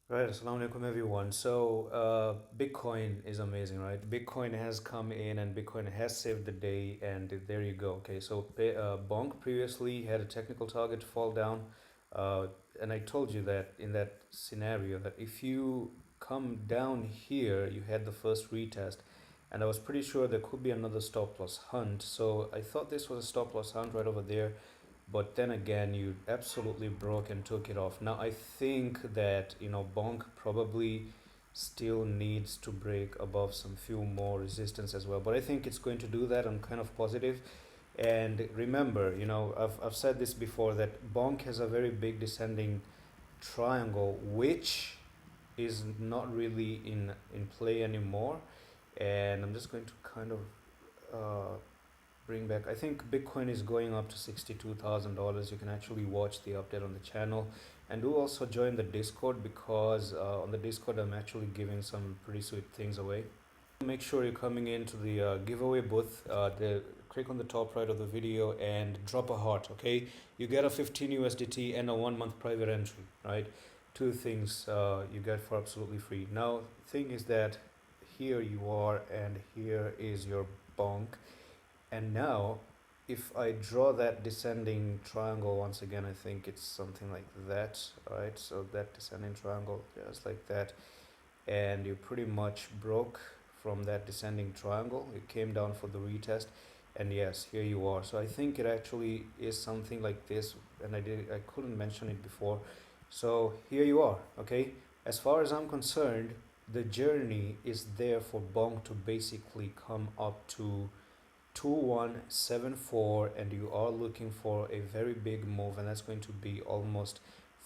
Right, assalamu alaikum everyone. Bitcoin is amazing, right? Bitcoin has come in and Bitcoin has saved the day, and there you go. Okay, Bonk previously had a technical target to fall down, uh, and I told you that in that scenario that if you come down here, you had the first retest, and I was pretty sure there could be another stop loss hunt. So I thought this was a stop loss hunt right over there, but then again you absolutely broke and took it off. Now I think that bonk probably still needs to break above some few more resistance as well, but I think it's going to do that. I'm kind of positive. And remember, I've said this before, that bonk has a very big descending triangle, which is not really in play anymore. And I'm just going to kind of uh, bring back. I think Bitcoin is going up to $62,000. You can actually watch the update on the channel, and do also join the Discord, because on the Discord I'm actually giving some pretty sweet things away. Make sure you're coming into the giveaway booth. Click on the top right of the video and drop a heart. Okay, you get a 15 USDT and a 1 month private entry. Right, two things you get for absolutely free. Now, thing is that here you are, and here is your bonk. And now, if I draw that descending triangle once again, I think it's something like that. All right, so that descending triangle, just like that, and you pretty much broke from that descending triangle. It came down for the retest, and yes, here you are. So I think it actually is something like this, and I couldn't mention it before. So here you are. Okay, as far as I'm concerned, the journey is there for Bonk to basically come up to 2174, and you are looking for a very big move, and that's going to be almost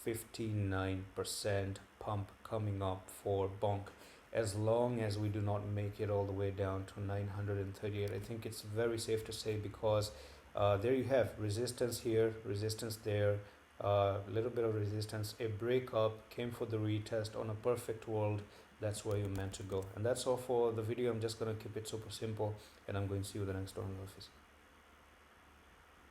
59% pump coming up for bonk, as long as we do not make it all the way down to 938. I think it's very safe to say, because there you have resistance here, resistance there, a little bit of resistance, a breakup, came for the retest. On a perfect world, that's where you're meant to go. And that's all for the video. I'm just going to keep it super simple, and I'm going to see you the next one in the office.